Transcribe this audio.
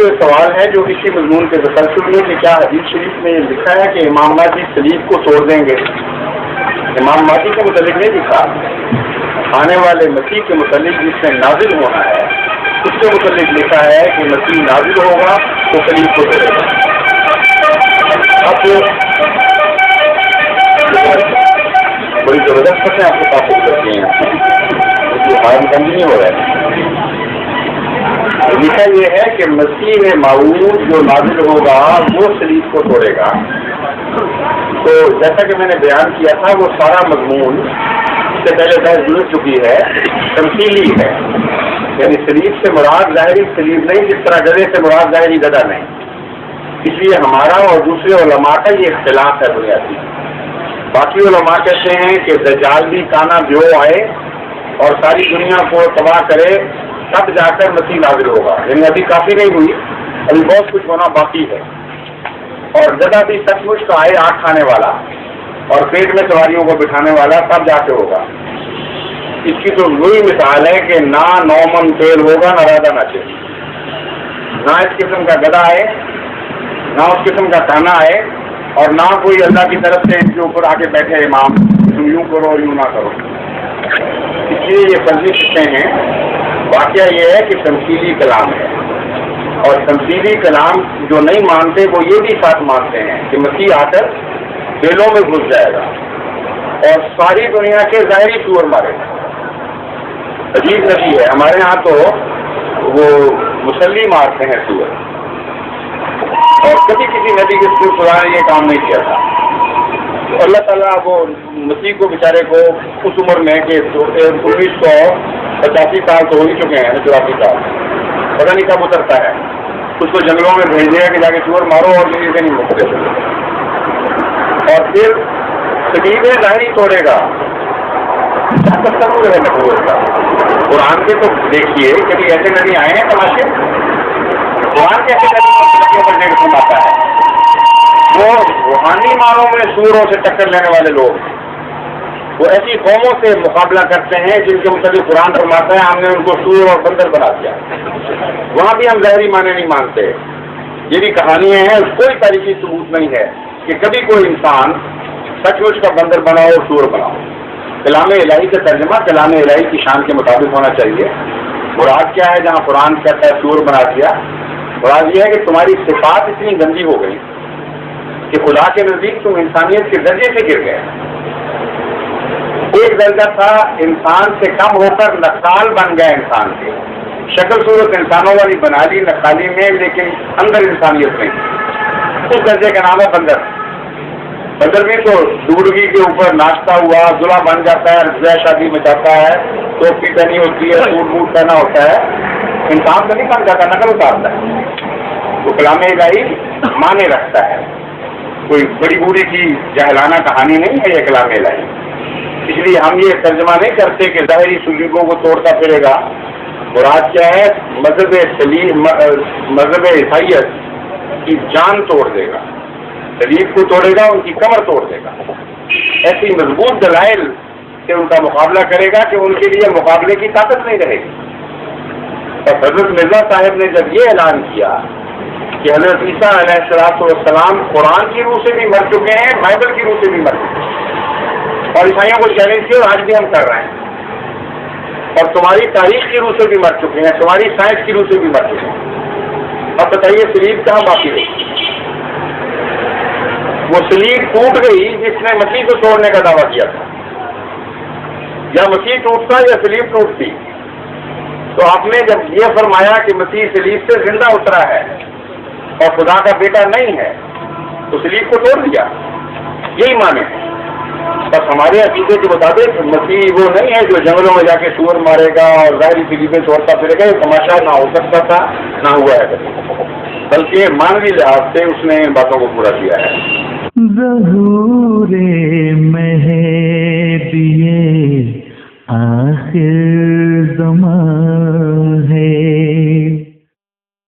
ایک سوال ہے جو اسی مضمون کے تسلسل میں کہ کیا حدیث شریف میں یہ لکھا ہے کہ امام مہدی صلیب کو توڑ دیں گے؟ امام مہدی کے متعلق نہیں لکھا، آنے والے مسیح کے متعلق جس میں نازل ہونا ہے اس کے متعلق لکھا ہے کہ مسیح نازل ہوگا تو صلیب کو توڑے گا۔ اب بڑی زبردست باتیں آپ کے پاس کرتی ہیں، حال بند نہیں ہو رہا ہے۔ لکھا یہ ہے کہ مسیح موعود جو نازل ہوگا وہ صلیب کو توڑے گا۔ تو جیسا کہ میں نے بیان کیا تھا وہ سارا مضمون اس سے پہلے بحث گزر چکی ہے، تمثیلی ہے، یعنی صلیب سے مراد ظاہری صلیب نہیں، جس طرح گدھے سے مراد ظاہری گدھا نہیں۔ اس لیے ہمارا اور دوسرے علماء کا یہ اختلاف ہے بنیادی۔ باقی علماء کہتے ہیں کہ دجال بھی کانا بیو آئے اور ساری دنیا کو تباہ کرے تب جا کر مسیح نازل ہوگا، یعنی ابھی کافی نہیں ہوئی، ابھی بہت کچھ ہونا باقی ہے۔ اور گدھا بھی سچ مچ کا آئے آگ کھانے والا اور پیٹ میں سواریوں کو بٹھانے والا تب جا کے ہوگا۔ اس کی تو وہی مثال ہے کہ نہ 9 من تیل ہوگا نہ راجا ناچے، نہ اس قسم کا گدھا آئے نہ اس قسم کا کانا آئے اور نہ کوئی اللہ کی طرف سے ان کے اوپر آ کے بیٹھے امام تم یوں کرو اور یوں نہ کرو۔ اس لیے یہ فرضی قصے ہیں۔ واقعہ یہ ہے کہ تمثیلی کلام ہے، اور تمثیلی کلام جو نہیں مانتے وہ یہ بھی ساتھ مانتے ہیں کہ مسیح آ کر دلوں میں گھس جائے گا اور ساری دنیا کے ظاہری سور مارے گا۔ عجیب نبی ہے، ہمارے ہاں تو وہ مسلی مارتے ہیں سور، اور کبھی کسی نبی کے سور خدا نے یہ کام نہیں کیا تھا۔ تو اللہ تعالیٰ وہ مسیح کو بیچارے کو اس عمر میں کہ 1985 سال تو ہو ہی چکے ہیں، 84 سال، پتہ نہیں کب اترتا ہے، اس کو جنگلوں میں بھیج دیا کہ جا کے سور مارو اور زندگی سے نہیں مکتے، اور پھر صلیب ظاہری توڑے گا۔ قرآن کے تو دیکھیے کبھی ایسے نبی آئے ہیں تماشے، قرآن کیسے بڑھنے کا سناتا ہے؟ وہ روحانی معنوں میں سوروں سے ٹکر لینے والے لوگ، وہ ایسی قوموں سے مقابلہ کرتے ہیں جن کے متعلق قرآن فرماتا ہے ہم نے ان کو سور اور بندر بنا دیا۔ وہاں بھی ہم ظاہری معنی نہیں مانتے، یہ بھی کہانیاں ہیں، کوئی تاریخی ثبوت نہیں ہے کہ کبھی کوئی انسان سچ مچ کا بندر بناؤ اور سور بناؤ۔ کلام الہی کا ترجمہ کلام الہی کی شان کے مطابق ہونا چاہیے۔ مراد کیا ہے جہاں قرآن کہتا ہے سور بنا دیا؟ مراد یہ ہے کہ تمہاری صفات اتنی گندی ہو گئی کہ خدا کے نزدیک تم انسانیت کے درجے سے گر گئے۔ ایک درجہ تھا انسان سے کم ہو کر نقال بن گیا، انسان کی شکل صورت انسانوں والی بنا لی نقالی میں، لیکن اندر انسانیت نہیں۔ اس درجے کا نام ہے بندر۔ بندر بھی تو ڈوڈگی کے اوپر ناچتا ہوا دلہا بن جاتا ہے، رضویہ شادی مچاتا ہے، ٹوپی پہنی ہوتی ہے، سوٹ بوٹ پہنا ہوتا ہے، انسان تو نہیں بن جاتا، نقل اتارتا ہے۔ تو کلام الہی معنی رکھتا ہے، کوئی بڑی بوڑھی کی جہلانہ کہانی نہیں ہے یہ کلام الہی۔ اس لیے ہم یہ ترجمہ نہیں کرتے کہ ظاہری سلیبوں کو توڑتا پھرے گا۔ مراد کیا ہے؟ مذہب عیسائیت کی جان توڑ دے گا، صلیب کو توڑے گا، ان کی کمر توڑ دے گا، ایسی مضبوط دلائل سے ان کا مقابلہ کرے گا کہ ان کے لیے مقابلے کی طاقت نہیں رہے گی۔ اور حضرت مرزا صاحب نے جب یہ اعلان کیا کہ حضرت عیسیٰ علیہ السلام قرآن کی روح سے بھی مر چکے ہیں، بائبل کی روح سے بھی مر چکے ہیں، اور عیسائیوں کو چیلنج کیا اور آج بھی ہم کر رہے ہیں، اور تمہاری تاریخ کی روح سے بھی مر چکے ہیں، تمہاری سائنس کی روح سے بھی مر چکے ہیں، اب بتائیے صلیب کہاں باقی رہی؟ وہ صلیب ٹوٹ گئی جس نے مسیح کو توڑنے کا دعویٰ کیا تھا، یا مسیح ٹوٹتا یا صلیب ٹوٹتی؟ تو آپ نے جب یہ فرمایا کہ مسیح صلیب سے زندہ اترا ہے اور خدا کا بیٹا نہیں ہے تو صلیب کو توڑ دیا، یہی معنی ہے۔ بس ہمارے عقیدے کے مطابق مسیح وہ نہیں ہے جو جنگلوں میں جا کے سور مارے گا اور ظاہری صلیبیں توڑتا پھرے گا، یہ تماشا نہ ہو سکتا تھا نہ ہوا ہے، بلکہ مانوی لحاظ سے اس نے ان باتوں کو پورا کیا ہے۔ ظہور مہدی آخر زمان ہے،